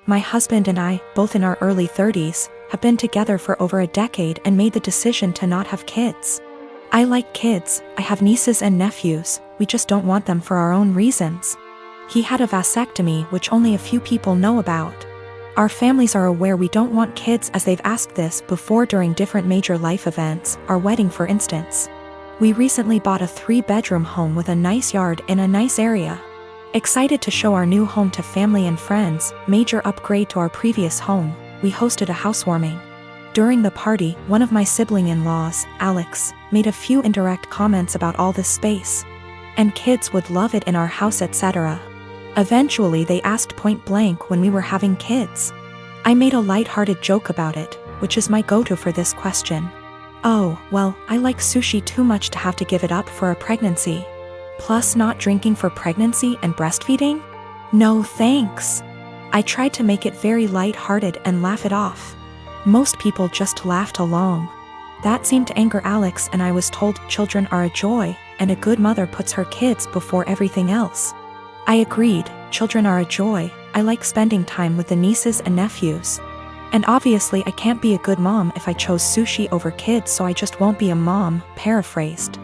My husband and I, both in our early 30s, have been together for over a decade and made the decision to not have kids. I like kids, I have nieces and nephews, we just don't want them for our own reasons. He had a vasectomy, which only a few people know about. Our families are aware we don't want kids, as they've asked this before during different major life events, our wedding for instance. We recently bought a 3-bedroom home with a nice yard in a nice area. Excited to show our new home to family and friends, major upgrade to our previous home, we hosted a housewarming. During the party, one of my sibling-in-laws, Alex, made a few indirect comments about all this space. And kids would love it in our house, etc. Eventually they asked point blank when we were having kids. I made a light-hearted joke about it, which is my go-to for this question. Oh, well, I like sushi too much to have to give it up for a pregnancy. Plus not drinking for pregnancy and breastfeeding? No thanks. I tried to make it very light-hearted and laugh it off. Most people just laughed along. That seemed to anger Alex, and I was told children are a joy, and a good mother puts her kids before everything else. I agreed, children are a joy, I like spending time with the nieces and nephews. And obviously I can't be a good mom if I chose sushi over kids, so I just won't be a mom, paraphrased.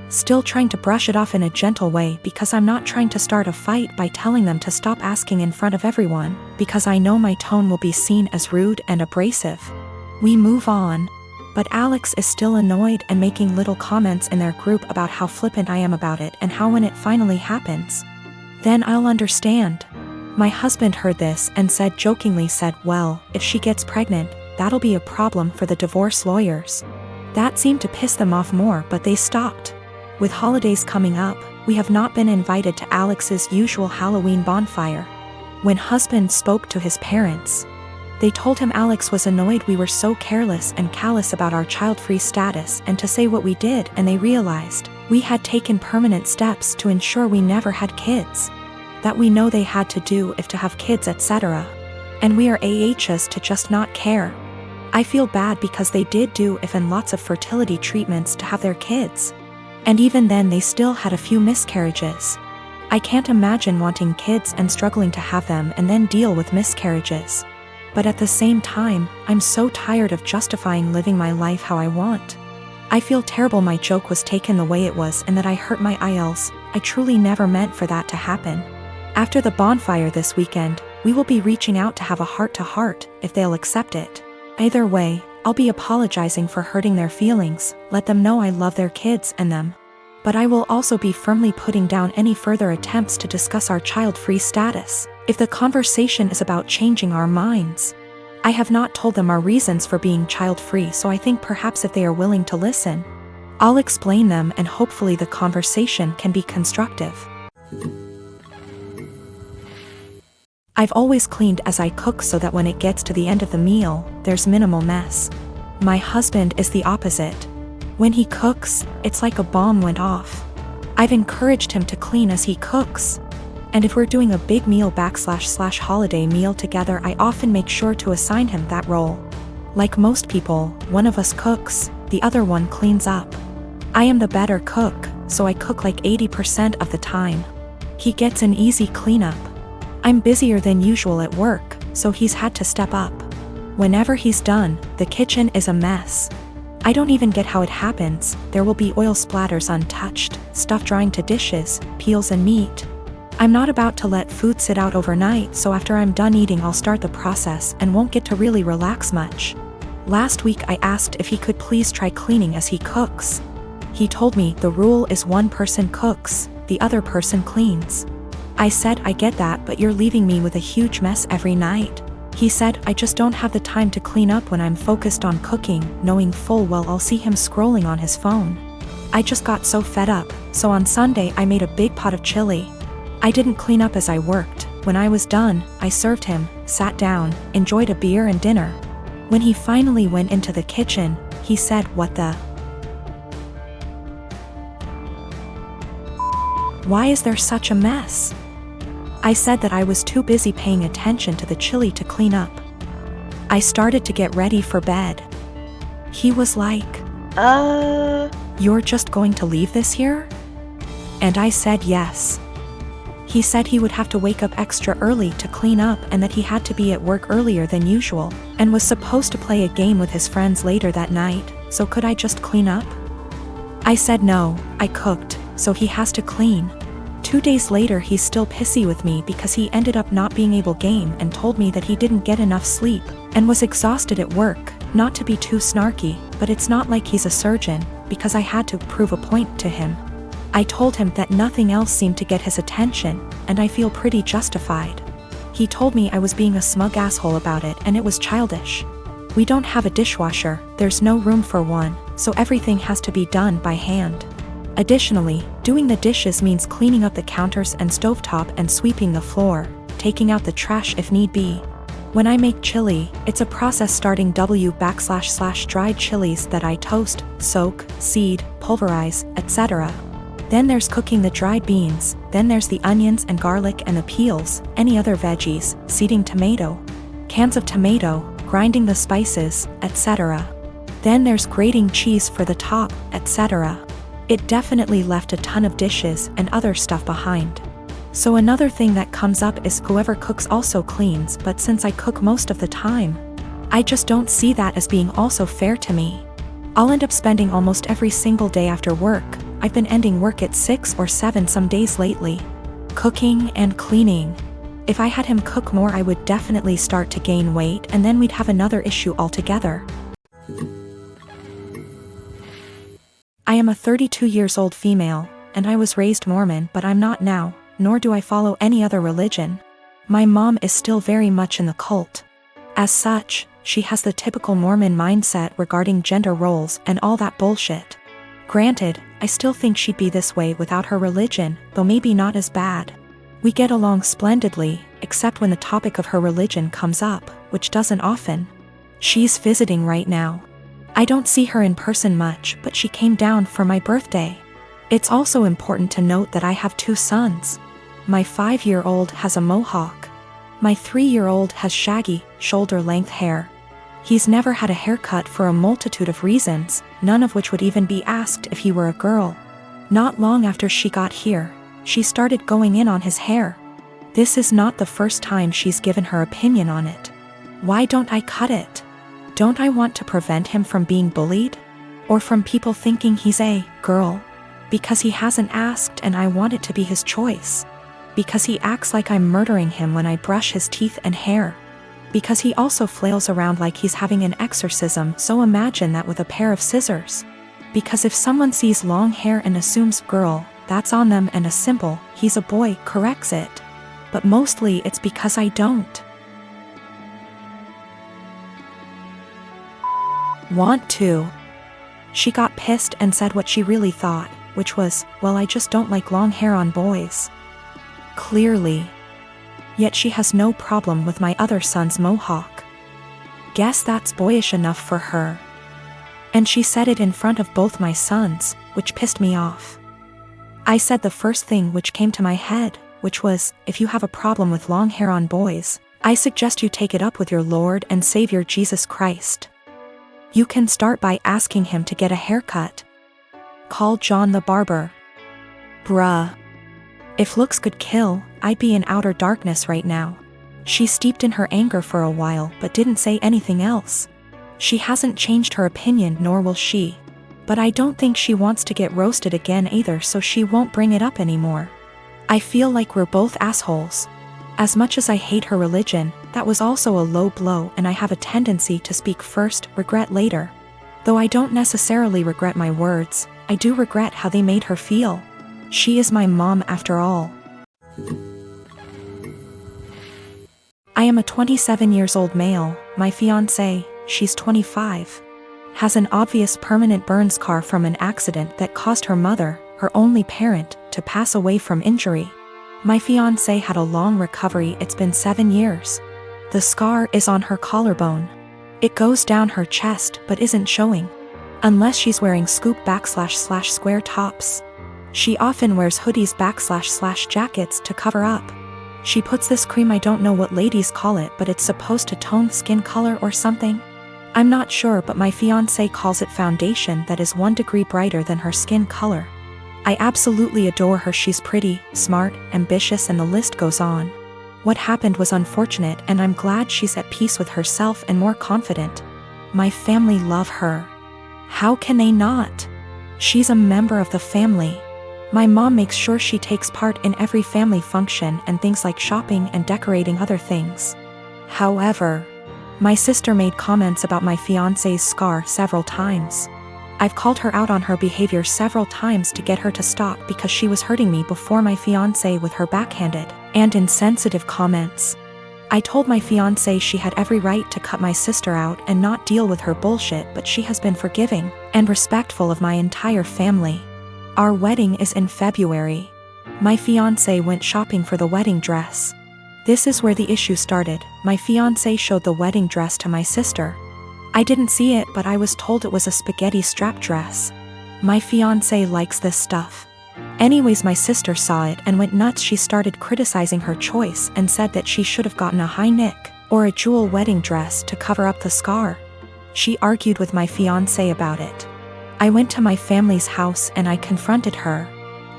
Still trying to brush it off in a gentle way, because I'm not trying to start a fight by telling them to stop asking in front of everyone, because I know my tone will be seen as rude and abrasive. We move on. But Alex is still annoyed and making little comments in their group about how flippant I am about it and how when it finally happens, then I'll understand. My husband heard this and jokingly said, well, if she gets pregnant, that'll be a problem for the divorce lawyers. That seemed to piss them off more, but they stopped. With holidays coming up, we have not been invited to Alex's usual Halloween bonfire. When husband spoke to his parents, they told him Alex was annoyed we were so careless and callous about our child-free status and to say what we did, and they realized we had taken permanent steps to ensure we never had kids. That we know they had to do if to have kids, etc. And we are AHs to just not care. I feel bad because they did do if and lots of fertility treatments to have their kids. And even then they still had a few miscarriages. I can't imagine wanting kids and struggling to have them and then deal with miscarriages. But at the same time, I'm so tired of justifying living my life how I want. I feel terrible my joke was taken the way it was and that I hurt my IELTS. I truly never meant for that to happen. After the bonfire this weekend, we will be reaching out to have a heart-to-heart, if they'll accept it. Either way, I'll be apologizing for hurting their feelings, let them know I love their kids and them. But I will also be firmly putting down any further attempts to discuss our child-free status, if the conversation is about changing our minds. I have not told them our reasons for being child-free, so I think perhaps if they are willing to listen, I'll explain them and hopefully the conversation can be constructive. I've always cleaned as I cook so that when it gets to the end of the meal, there's minimal mess. My husband is the opposite. When he cooks, it's like a bomb went off. I've encouraged him to clean as he cooks. And if we're doing a big meal / holiday meal together, I often make sure to assign him that role. Like most people, one of us cooks, the other one cleans up. I am the better cook, so I cook like 80% of the time. He gets an easy cleanup. I'm busier than usual at work, so he's had to step up. Whenever he's done, the kitchen is a mess. I don't even get how it happens. There will be oil splatters untouched, stuff drying to dishes, peels and meat. I'm not about to let food sit out overnight, so after I'm done eating I'll start the process and won't get to really relax much. Last week I asked if he could please try cleaning as he cooks. He told me the rule is one person cooks, the other person cleans. I said, I get that, but you're leaving me with a huge mess every night. He said, I just don't have the time to clean up when I'm focused on cooking, knowing full well I'll see him scrolling on his phone. I just got so fed up, so on Sunday I made a big pot of chili. I didn't clean up as I worked. When I was done, I served him, sat down, enjoyed a beer and dinner. When he finally went into the kitchen, he said, what the? Why is there such a mess? I said that I was too busy paying attention to the chili to clean up. I started to get ready for bed. He was like, You're just going to leave this here? And I said yes. He said he would have to wake up extra early to clean up and that he had to be at work earlier than usual, and was supposed to play a game with his friends later that night, so could I just clean up? I said no, I cooked, so he has to clean. 2 days later he's still pissy with me because he ended up not being able to game and told me that he didn't get enough sleep, and was exhausted at work. Not to be too snarky, but it's not like he's a surgeon, because I had to prove a point to him. I told him that nothing else seemed to get his attention, and I feel pretty justified. He told me I was being a smug asshole about it and it was childish. We don't have a dishwasher, there's no room for one, so everything has to be done by hand. Additionally, doing the dishes means cleaning up the counters and stovetop and sweeping the floor, taking out the trash if need be. When I make chili, it's a process starting // dried chilies that I toast, soak, seed, pulverize, etc. Then there's cooking the dried beans, then there's the onions and garlic and the peels, any other veggies, seeding tomato, cans of tomato, grinding the spices, etc. Then there's grating cheese for the top, etc. It definitely left a ton of dishes and other stuff behind. So another thing that comes up is whoever cooks also cleans, but since I cook most of the time, I just don't see that as being also fair to me. I'll end up spending almost every single day after work. I've been ending work at 6 or 7 some days lately. Cooking and cleaning. If I had him cook more I would definitely start to gain weight and then we'd have another issue altogether. I am a 32 years old female, and I was raised Mormon but I'm not now, nor do I follow any other religion. My mom is still very much in the cult. As such, she has the typical Mormon mindset regarding gender roles and all that bullshit. Granted, I still think she'd be this way without her religion, though maybe not as bad. We get along splendidly, except when the topic of her religion comes up, which doesn't often. She's visiting right now. I don't see her in person much, but she came down for my birthday. It's also important to note that I have 2 sons. My 5-year-old has a mohawk. My 3-year-old has shaggy, shoulder-length hair. He's never had a haircut for a multitude of reasons, none of which would even be asked if he were a girl. Not long after she got here, she started going in on his hair. This is not the first time she's given her opinion on it. Why don't I cut it? Don't I want to prevent him from being bullied? Or from people thinking he's a girl? Because he hasn't asked and I want it to be his choice. Because he acts like I'm murdering him when I brush his teeth and hair. Because he also flails around like he's having an exorcism, so imagine that with a pair of scissors. Because if someone sees long hair and assumes girl, that's on them, and a simple, he's a boy, corrects it. But mostly it's because I don't want to. She got pissed and said what she really thought, which was, well, I just don't like long hair on boys. Clearly. Yet she has no problem with my other son's mohawk. Guess that's boyish enough for her. And she said it in front of both my sons, which pissed me off. I said the first thing which came to my head, which was, if you have a problem with long hair on boys, I suggest you take it up with your Lord and Savior Jesus Christ. You can start by asking him to get a haircut. Call John the barber. Bruh. If looks could kill, I'd be in outer darkness right now. She steeped in her anger for a while but didn't say anything else. She hasn't changed her opinion, nor will she. But I don't think she wants to get roasted again either, so she won't bring it up anymore. I feel like we're both assholes. As much as I hate her religion, that was also a low blow, and I have a tendency to speak first, regret later. Though I don't necessarily regret my words, I do regret how they made her feel. She is my mom after all. I am a 27 years old male. My fiancé, she's 25, has an obvious permanent burn scar from an accident that caused her mother, her only parent, to pass away from injury. My fiancé had a long recovery. It's been 7 years. The scar is on her collarbone. It goes down her chest but isn't showing. Unless she's wearing scoop / square tops. She often wears hoodies / jackets to cover up. She puts this cream, I don't know what ladies call it, but it's supposed to tone skin color or something. I'm not sure, but my fiancé calls it foundation that is 1 degree brighter than her skin color. I absolutely adore her. She's pretty, smart, ambitious, and the list goes on. What happened was unfortunate, and I'm glad she's at peace with herself and more confident. My family love her. How can they not? She's a member of the family. My mom makes sure she takes part in every family function and things like shopping and decorating other things. However, my sister made comments about my fiancé's scar several times. I've called her out on her behavior several times to get her to stop because she was hurting me before my fiancé with her backhanded and insensitive comments. I told my fiancé she had every right to cut my sister out and not deal with her bullshit, but she has been forgiving and respectful of my entire family. Our wedding is in February. My fiancé went shopping for the wedding dress. This is where the issue started. My fiancé showed the wedding dress to my sister. I didn't see it, but I was told it was a spaghetti strap dress. My fiancé likes this stuff. Anyways, my sister saw it and went nuts. She started criticizing her choice and said that she should have gotten a high neck or a jewel wedding dress to cover up the scar. She argued with my fiancé about it. I went to my family's house and I confronted her.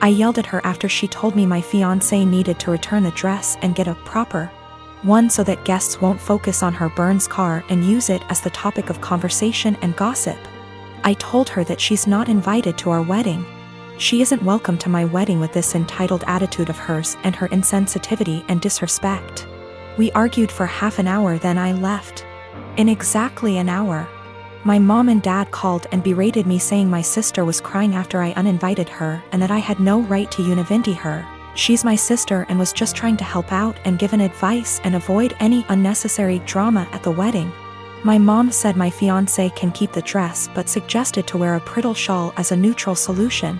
I yelled at her after she told me my fiancé needed to return the dress and get a proper one so that guests won't focus on her burned scar and use it as the topic of conversation and gossip. I told her that she's not invited to our wedding. She isn't welcome to my wedding with this entitled attitude of hers and her insensitivity and disrespect. We argued for half an hour, then I left. In exactly an hour, my mom and dad called and berated me, saying my sister was crying after I uninvited her and that I had no right to univindi her. She's my sister and was just trying to help out and give an advice and avoid any unnecessary drama at the wedding. My mom said my fiancé can keep the dress but suggested to wear a bridal shawl as a neutral solution.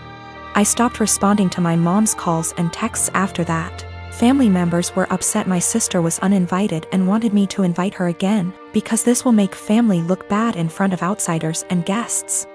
I stopped responding to my mom's calls and texts after that. Family members were upset my sister was uninvited and wanted me to invite her again, because this will make family look bad in front of outsiders and guests.